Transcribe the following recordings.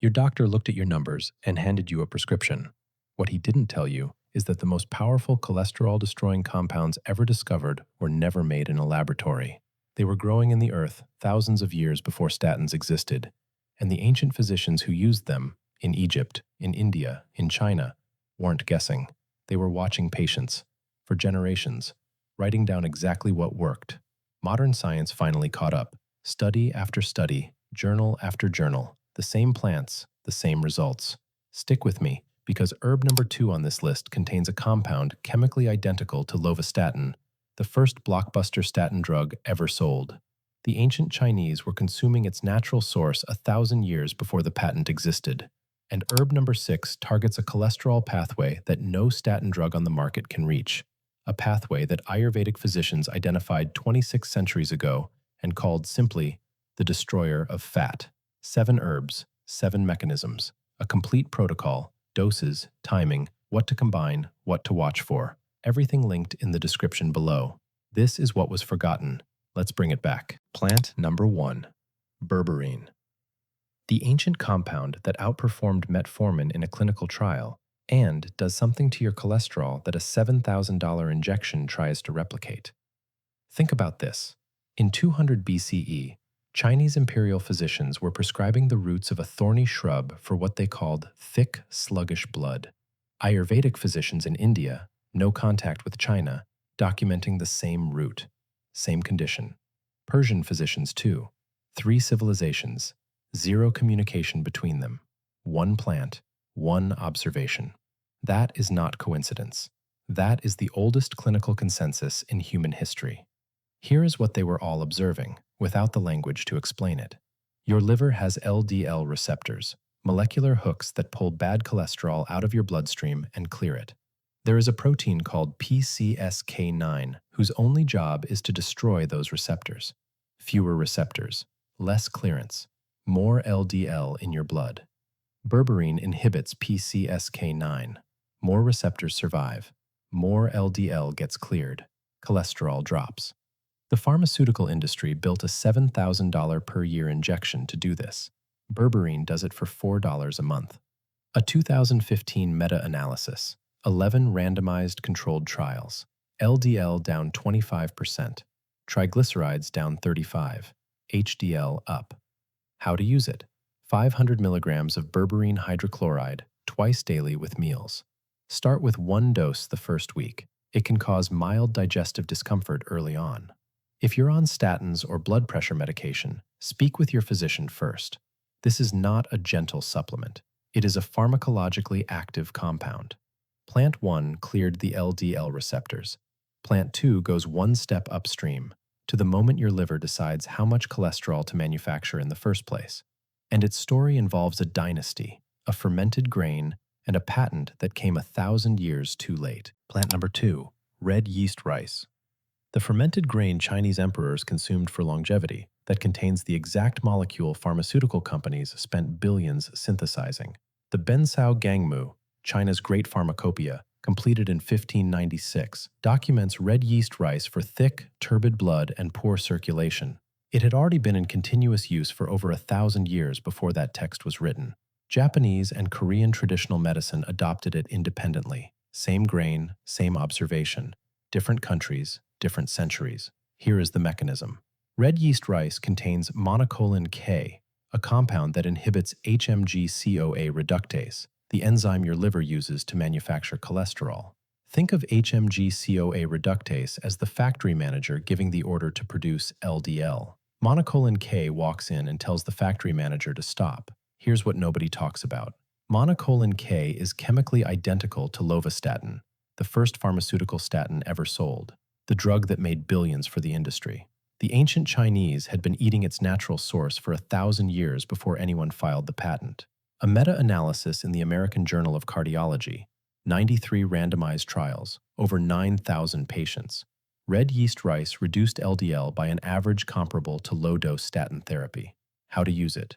Your doctor looked at your numbers and handed you a prescription. What he didn't tell you is that the most powerful cholesterol-destroying compounds ever discovered were never made in a laboratory. They were growing in the earth thousands of years before statins existed, and the ancient physicians who used them, in Egypt, in India, in China, weren't guessing. They were watching patients, for generations, writing down exactly what worked. Modern science finally caught up. Study after study, journal after journal, the same plants, the same results. Stick with me, because herb number 2 on this list contains a compound chemically identical to Lovastatin, the first blockbuster statin drug ever sold. The ancient Chinese were consuming its natural source 1,000 years before the patent existed. And herb number 6 targets a cholesterol pathway that no statin drug on the market can reach, a pathway that Ayurvedic physicians identified 26 centuries ago and called simply the destroyer of fat. 7 herbs, 7 mechanisms, a complete protocol, doses, timing, what to combine, what to watch for. Everything linked in the description below. This is what was forgotten. Let's bring it back. Plant number 1, Berberine. The ancient compound that outperformed Metformin in a clinical trial and does something to your cholesterol that a $7,000 injection tries to replicate. Think about this. In 200 BCE, Chinese imperial physicians were prescribing the roots of a thorny shrub for what they called thick, sluggish blood. Ayurvedic physicians in India, no contact with China, documenting the same root, same condition. Persian physicians too. 3 civilizations, 0 communication between them. 1 plant, 1 observation. That is not coincidence. That is the oldest clinical consensus in human history. Here is what they were all observing, without the language to explain it. Your liver has LDL receptors, molecular hooks that pull bad cholesterol out of your bloodstream and clear it. There is a protein called PCSK9 whose only job is to destroy those receptors. Fewer receptors, less clearance, more LDL in your blood. Berberine inhibits PCSK9. More receptors survive. More LDL gets cleared. Cholesterol drops. The pharmaceutical industry built a $7,000 per year injection to do this. Berberine does it for $4 a month. A 2015 meta-analysis, 11 randomized controlled trials. LDL down 25%, triglycerides down 35%, HDL up. How to use it? 500 milligrams of berberine hydrochloride twice daily with meals. Start with 1 dose the first week. It can cause mild digestive discomfort early on. If you're on statins or blood pressure medication, speak with your physician first. This is not a gentle supplement. It is a pharmacologically active compound. Plant 1 cleared the LDL receptors. Plant 2 goes 1 step upstream, to the moment your liver decides how much cholesterol to manufacture in the first place. And its story involves a dynasty, a fermented grain, and a patent that came 1,000 years too late. Plant number 2, red yeast rice. The fermented grain Chinese emperors consumed for longevity that contains the exact molecule pharmaceutical companies spent billions synthesizing. The Bensao Gangmu, China's great pharmacopoeia, completed in 1596, documents red yeast rice for thick, turbid blood and poor circulation. It had already been in continuous use for over 1,000 years before that text was written. Japanese and Korean traditional medicine adopted it independently. Same grain, same observation. Different countries, different centuries. Here is the mechanism. Red yeast rice contains monacolin K, a compound that inhibits HMG-CoA reductase, the enzyme your liver uses to manufacture cholesterol. Think of HMG-CoA reductase as the factory manager giving the order to produce LDL. Monacolin K walks in and tells the factory manager to stop. Here's what nobody talks about. Monacolin K is chemically identical to Lovastatin, the first pharmaceutical statin ever sold, the drug that made billions for the industry. The ancient Chinese had been eating its natural source for 1,000 years before anyone filed the patent. A meta-analysis in the American Journal of Cardiology, 93 randomized trials, over 9,000 patients. Red yeast rice reduced LDL by an average comparable to low-dose statin therapy. How to use it?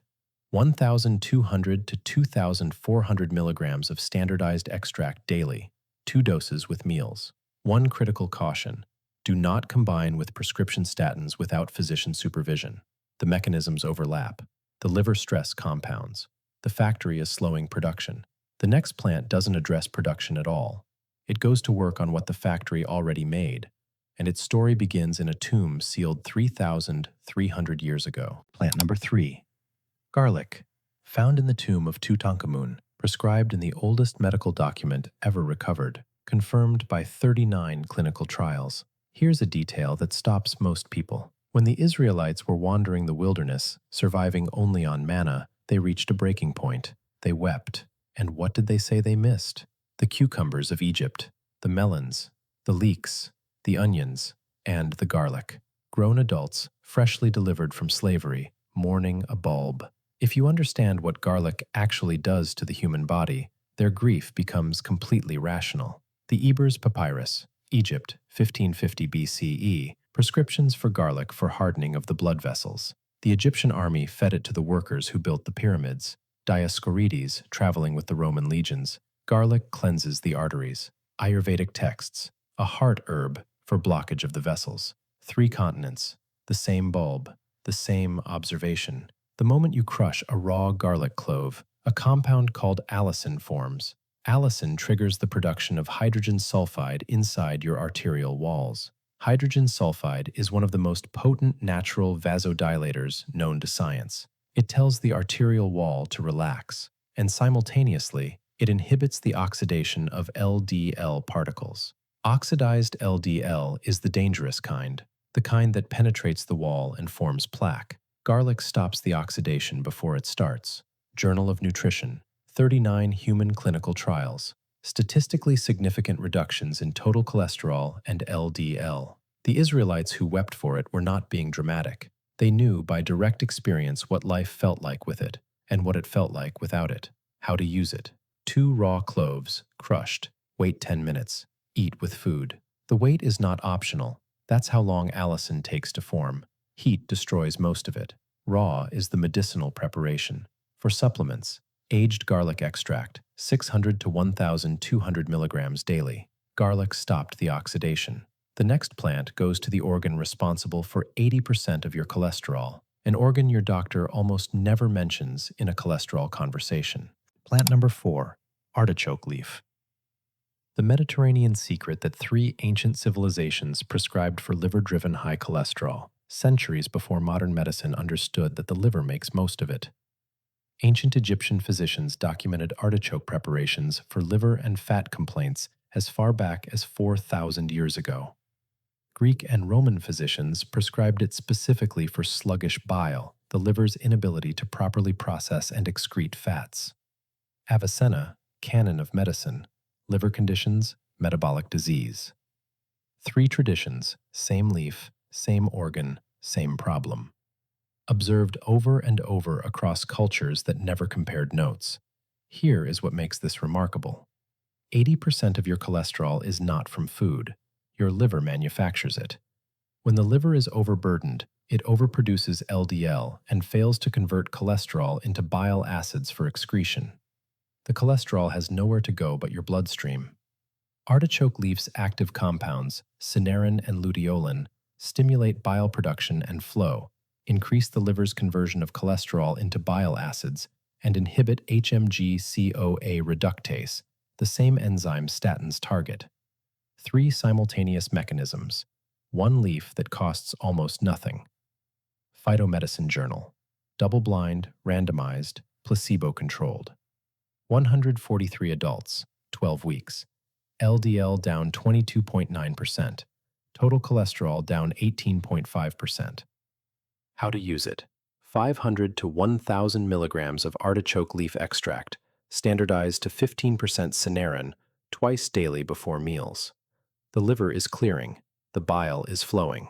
1,200 to 2,400 milligrams of standardized extract daily, 2 doses with meals. One critical caution: do not combine with prescription statins without physician supervision. The mechanisms overlap. The liver stress compounds. The factory is slowing production. The next plant doesn't address production at all. It goes to work on what the factory already made, and its story begins in a tomb sealed 3,300 years ago. Plant number 3. Garlic. Found in the tomb of Tutankhamun, prescribed in the oldest medical document ever recovered, confirmed by 39 clinical trials. Here's a detail that stops most people. When the Israelites were wandering the wilderness, surviving only on manna, they reached a breaking point. They wept. And what did they say they missed? The cucumbers of Egypt, the melons, the leeks, the onions, and the garlic. Grown adults, freshly delivered from slavery, mourning a bulb. If you understand what garlic actually does to the human body, their grief becomes completely rational. The Ebers Papyrus, Egypt, 1550 BCE, prescriptions for garlic for hardening of the blood vessels. The Egyptian army fed it to the workers who built the pyramids. Dioscorides, traveling with the Roman legions. Garlic cleanses the arteries. Ayurvedic texts, a heart herb for blockage of the vessels. 3 continents, the same bulb, the same observation. The moment you crush a raw garlic clove, a compound called allicin forms. Allicin triggers the production of hydrogen sulfide inside your arterial walls. Hydrogen sulfide is one of the most potent natural vasodilators known to science. It tells the arterial wall to relax, and simultaneously, it inhibits the oxidation of LDL particles. Oxidized LDL is the dangerous kind, the kind that penetrates the wall and forms plaque. Garlic stops the oxidation before it starts. Journal of Nutrition, 39 human clinical trials. Statistically significant reductions in total cholesterol and LDL. The Israelites who wept for it were not being dramatic. They knew by direct experience what life felt like with it, and what it felt like without it. How to use it. 2 raw cloves, crushed. Wait 10 minutes. Eat with food. The wait is not optional. That's how long allicin takes to form. Heat destroys most of it. Raw is the medicinal preparation. For supplements, aged garlic extract, 600 to 1,200 milligrams daily. Garlic stopped the oxidation. The next plant goes to the organ responsible for 80% of your cholesterol, an organ your doctor almost never mentions in a cholesterol conversation. Plant number 4, artichoke leaf. The Mediterranean secret that 3 ancient civilizations prescribed for liver-driven high cholesterol, centuries before modern medicine understood that the liver makes most of it. Ancient Egyptian physicians documented artichoke preparations for liver and fat complaints as far back as 4,000 years ago. Greek and Roman physicians prescribed it specifically for sluggish bile, the liver's inability to properly process and excrete fats. Avicenna, canon of medicine, liver conditions, metabolic disease. 3 traditions, same leaf, same organ, same problem. Observed over and over across cultures that never compared notes. Here is what makes this remarkable. 80% of your cholesterol is not from food. Your liver manufactures it. When the liver is overburdened, it overproduces LDL and fails to convert cholesterol into bile acids for excretion. The cholesterol has nowhere to go but your bloodstream. Artichoke leaf's active compounds, cynarin and luteolin, stimulate bile production and flow, increase the liver's conversion of cholesterol into bile acids, and inhibit HMG-CoA reductase, the same enzyme statins target. 3 simultaneous mechanisms. 1 leaf that costs almost nothing. Phytomedicine Journal. Double-blind, randomized, placebo-controlled. 143 adults, 12 weeks. LDL down 22.9%. Total cholesterol down 18.5%. How to use it. 500 to 1,000 milligrams of artichoke leaf extract, standardized to 15% cynarin, twice daily before meals. The liver is clearing. The bile is flowing.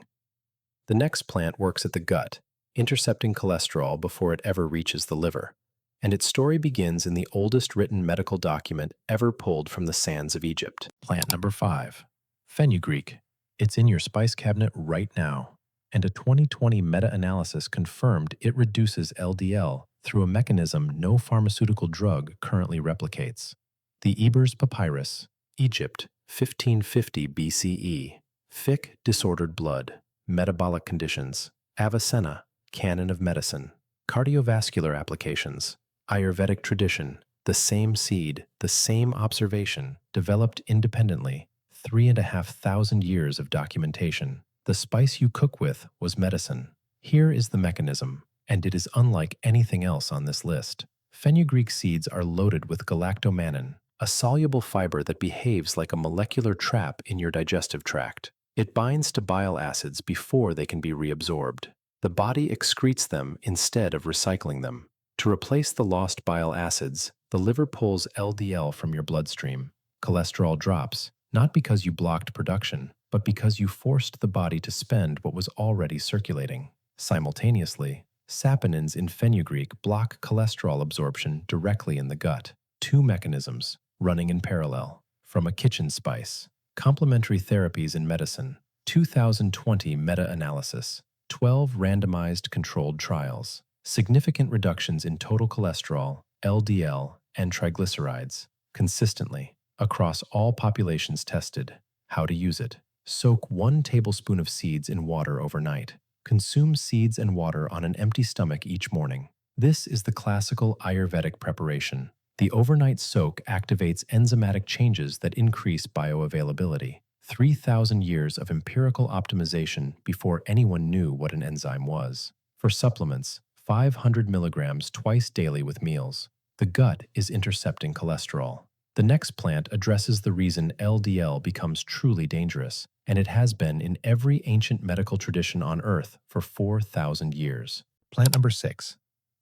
The next plant works at the gut, intercepting cholesterol before it ever reaches the liver. And its story begins in the oldest written medical document ever pulled from the sands of Egypt. Plant number 5. Fenugreek. It's in your spice cabinet right now. And a 2020 meta-analysis confirmed it reduces LDL through a mechanism no pharmaceutical drug currently replicates. The Ebers Papyrus, Egypt, 1550 BCE. Fic, disordered blood, metabolic conditions. Avicenna, canon of medicine. Cardiovascular applications. Ayurvedic tradition, the same seed, the same observation, developed independently, 3,500 years of documentation. The spice you cook with was medicine. Here is the mechanism, and it is unlike anything else on this list. Fenugreek seeds are loaded with galactomannan, a soluble fiber that behaves like a molecular trap in your digestive tract. It binds to bile acids before they can be reabsorbed. The body excretes them instead of recycling them. To replace the lost bile acids, the liver pulls LDL from your bloodstream. Cholesterol drops, not because you blocked production, but because you forced the body to spend what was already circulating. Simultaneously, saponins in fenugreek block cholesterol absorption directly in the gut. Two mechanisms running in parallel. From a kitchen spice. Complementary therapies in medicine. 2020 meta-analysis. 12 randomized controlled trials. Significant reductions in total cholesterol, LDL, and triglycerides, consistently, across all populations tested. How to use it. Soak 1 tablespoon of seeds in water overnight. Consume seeds and water on an empty stomach each morning. This is the classical Ayurvedic preparation. The overnight soak activates enzymatic changes that increase bioavailability. 3,000 years of empirical optimization before anyone knew what an enzyme was. For supplements, 500 milligrams twice daily with meals. The gut is intercepting cholesterol. The next plant addresses the reason LDL becomes truly dangerous, and it has been in every ancient medical tradition on Earth for 4,000 years. Plant number 6,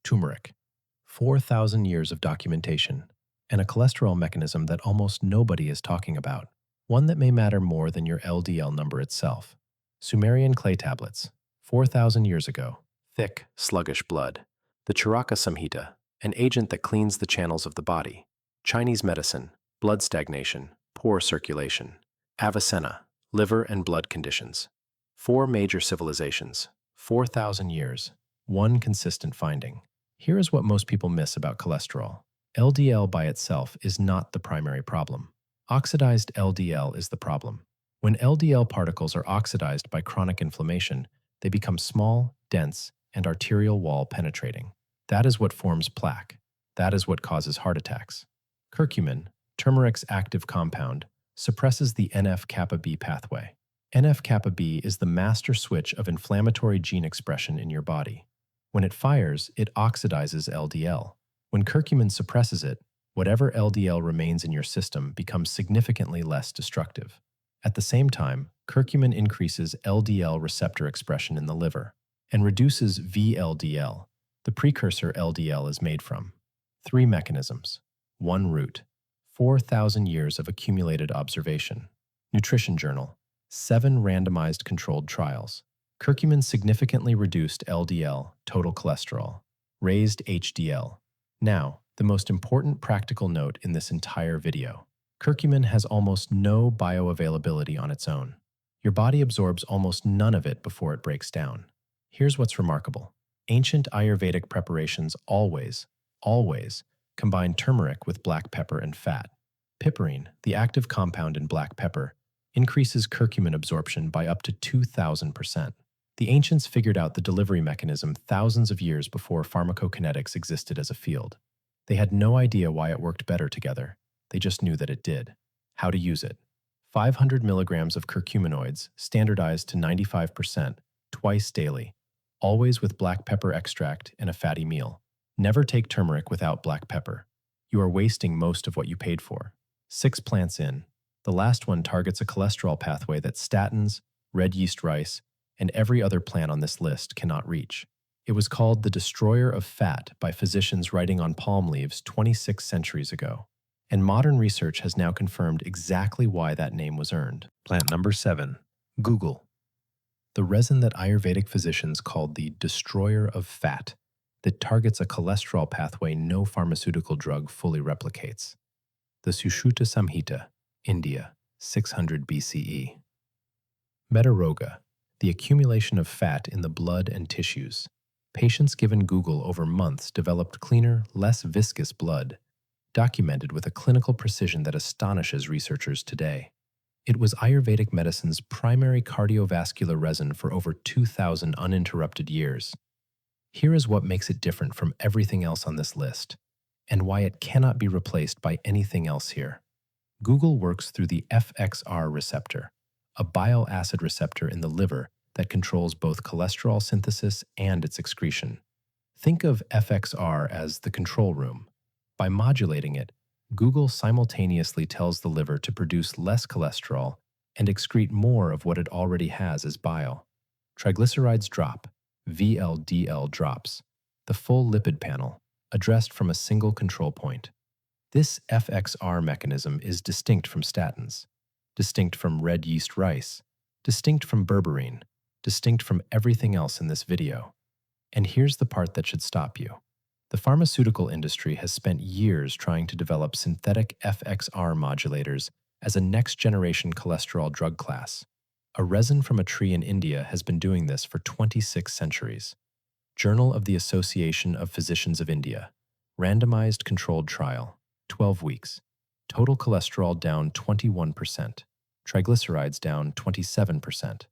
turmeric. 4,000 years of documentation, and a cholesterol mechanism that almost nobody is talking about. One that may matter more than your LDL number itself. Sumerian clay tablets, 4,000 years ago. Thick, sluggish blood. The Charaka Samhita, an agent that cleans the channels of the body. Chinese medicine, blood stagnation, poor circulation. Avicenna, liver and blood conditions. 4 major civilizations, 4,000 years, one consistent finding. Here is what most people miss about cholesterol. LDL by itself is not the primary problem. Oxidized LDL is the problem. When LDL particles are oxidized by chronic inflammation, they become small, dense, and arterial wall penetrating. That is what forms plaque. That is what causes heart attacks. Curcumin, turmeric's active compound, suppresses the NF-kappa B pathway. NF-kappa B is the master switch of inflammatory gene expression in your body. When it fires, it oxidizes LDL. When curcumin suppresses it, whatever LDL remains in your system becomes significantly less destructive. At the same time, curcumin increases LDL receptor expression in the liver and reduces VLDL, the precursor LDL is made from. 3 mechanisms. 1 root. 4,000 years of accumulated observation. Nutrition Journal. 7 randomized controlled trials. Curcumin significantly reduced LDL, total cholesterol, raised HDL. Now, the most important practical note in this entire video. Curcumin has almost no bioavailability on its own. Your body absorbs almost none of it before it breaks down. Here's what's remarkable. Ancient Ayurvedic preparations always combine turmeric with black pepper and fat. Piperine, the active compound in black pepper, increases curcumin absorption by up to 2,000%. The ancients figured out the delivery mechanism thousands of years before pharmacokinetics existed as a field. They had no idea why it worked better together. They just knew that it did. How to use it. 500 milligrams of curcuminoids, standardized to 95%, twice daily, always with black pepper extract and a fatty meal. Never take turmeric without black pepper. You are wasting most of what you paid for. 6 plants in. The last one targets a cholesterol pathway that statins, red yeast rice, and every other plant on this list cannot reach. It was called the destroyer of fat by physicians writing on palm leaves 26 centuries ago. And modern research has now confirmed exactly why that name was earned. Plant number 7, Guggul. The resin that Ayurvedic physicians called the destroyer of fat, that targets a cholesterol pathway no pharmaceutical drug fully replicates. The Sushruta Samhita, India, 600 BCE. Metaroga, the accumulation of fat in the blood and tissues. Patients given Guggul over months developed cleaner, less viscous blood, documented with a clinical precision that astonishes researchers today. It was Ayurvedic medicine's primary cardiovascular resin for over 2,000 uninterrupted years. Here is what makes it different from everything else on this list. and why it cannot be replaced by anything else here. Guggul works through the FXR receptor, a bile acid receptor in the liver that controls both cholesterol synthesis and its excretion. Think of FXR as the control room. By modulating it, Guggul simultaneously tells the liver to produce less cholesterol and excrete more of what it already has as bile. Triglycerides drop, VLDL drops, the full lipid panel, addressed from a single control point. This FXR mechanism is distinct from statins, distinct from red yeast rice, distinct from berberine, distinct from everything else in this video. And here's the part that should stop you. The pharmaceutical industry has spent years trying to develop synthetic FXR modulators as a next-generation cholesterol drug class. A resin from a tree in India has been doing this for 26 centuries. Journal of the Association of Physicians of India. Randomized controlled trial. 12 weeks. Total cholesterol down 21%. Triglycerides down 27%.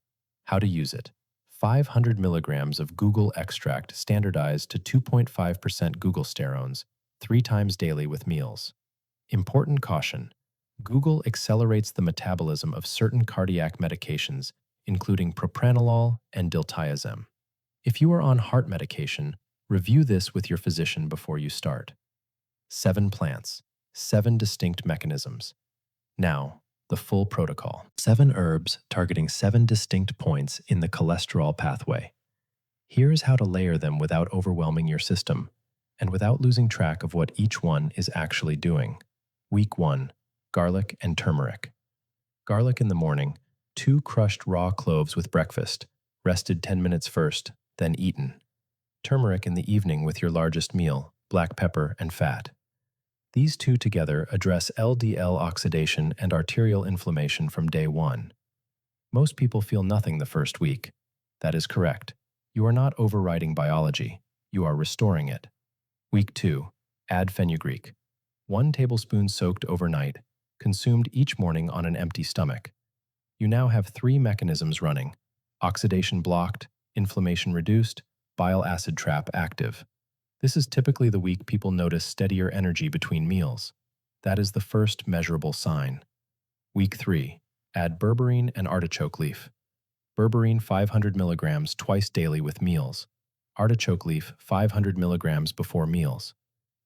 How to use it. 500 milligrams of Guggul extract standardized to 2.5% Guggulsterones, 3 times daily with meals. Important caution. Guggul accelerates the metabolism of certain cardiac medications, including propranolol and diltiazem. If you are on heart medication, review this with your physician before you start. 7 plants, 7 distinct mechanisms. Now, the full protocol. 7 herbs targeting 7 distinct points in the cholesterol pathway. Here's how to layer them without overwhelming your system, and without losing track of what each one is actually doing. Week 1. Garlic and turmeric. Garlic in the morning, 2 crushed raw cloves with breakfast, rested 10 minutes first, then eaten. Turmeric in the evening with your largest meal, black pepper and fat. These 2 together address LDL oxidation and arterial inflammation from day 1. Most people feel nothing the first week. That is correct. You are not overriding biology. You are restoring it. Week 2. Add fenugreek. 1 tablespoon soaked overnight, consumed each morning on an empty stomach. You now have 3 mechanisms running: oxidation blocked, inflammation reduced, bile acid trap active. This is typically the week people notice steadier energy between meals. That is the first measurable sign. Week 3. Add berberine and artichoke leaf. Berberine 500 milligrams twice daily with meals. Artichoke leaf 500 milligrams before meals.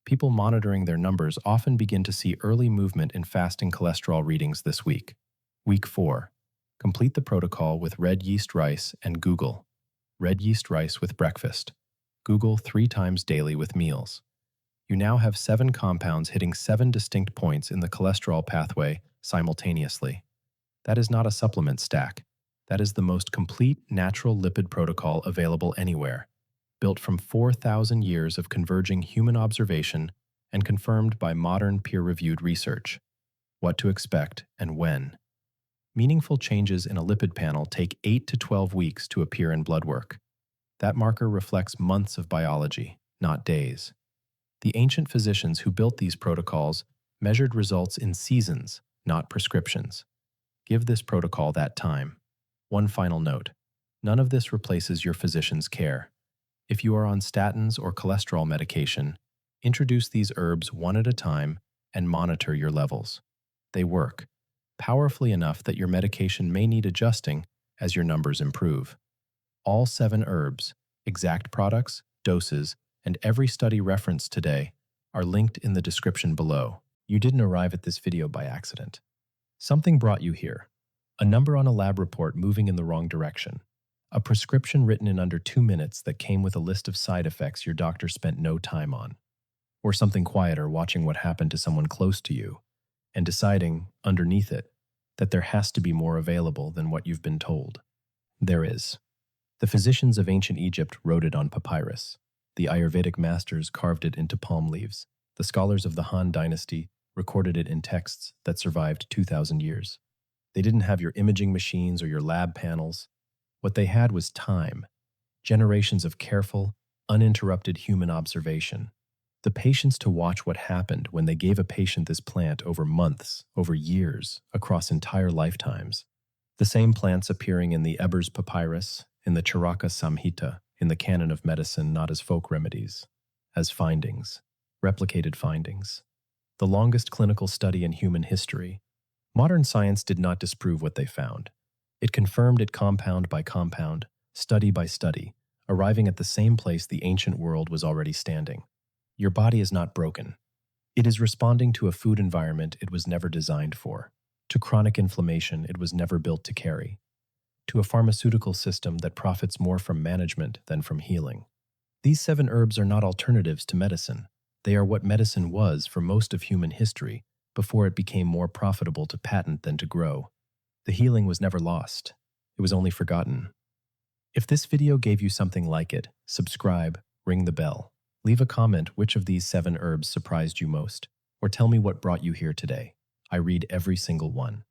People monitoring their numbers often begin to see early movement in fasting cholesterol readings this week. Week 4. Complete the protocol with red yeast rice and Guggul. Red yeast rice with breakfast. Guggul 3 times daily with meals. You now have 7 compounds hitting 7 distinct points in the cholesterol pathway simultaneously. That is not a supplement stack. That is the most complete natural lipid protocol available anywhere, built from 4,000 years of converging human observation and confirmed by modern peer-reviewed research. What to expect and when. Meaningful changes in a lipid panel take 8 to 12 weeks to appear in blood work. That marker reflects months of biology, not days. The ancient physicians who built these protocols measured results in seasons, not prescriptions. Give this protocol that time. One final note. None of this replaces your physician's care. If you are on statins or cholesterol medication, introduce these herbs one at a time and monitor your levels. They work powerfully enough that your medication may need adjusting as your numbers improve. All 7 herbs, exact products, doses, and every study referenced today are linked in the description below. You didn't arrive at this video by accident. Something brought you here. A number on a lab report moving in the wrong direction. A prescription written in under 2 minutes that came with a list of side effects your doctor spent no time on. Or something quieter, watching what happened to someone close to you and deciding, underneath it, that there has to be more available than what you've been told. There is. The physicians of ancient Egypt wrote it on papyrus. The Ayurvedic masters carved it into palm leaves. The scholars of the Han dynasty recorded it in texts that survived 2,000 years. They didn't have your imaging machines or your lab panels. What they had was time, generations of careful, uninterrupted human observation. The patience to watch what happened when they gave a patient this plant over months, over years, across entire lifetimes. The same plants appearing in the Ebers papyrus, in the Charaka Samhita, in the canon of medicine not as folk remedies, as findings. Replicated findings. The longest clinical study in human history. Modern science did not disprove what they found. It confirmed it compound by compound, study by study, arriving at the same place the ancient world was already standing. Your body is not broken. It is responding to a food environment it was never designed for, to chronic inflammation it was never built to carry, to a pharmaceutical system that profits more from management than from healing. These 7 herbs are not alternatives to medicine. They are what medicine was for most of human history before it became more profitable to patent than to grow. The healing was never lost. It was only forgotten. If this video gave you something like it, subscribe, ring the bell. Leave a comment which of these 7 herbs surprised you most, or tell me what brought you here today. I read every single one.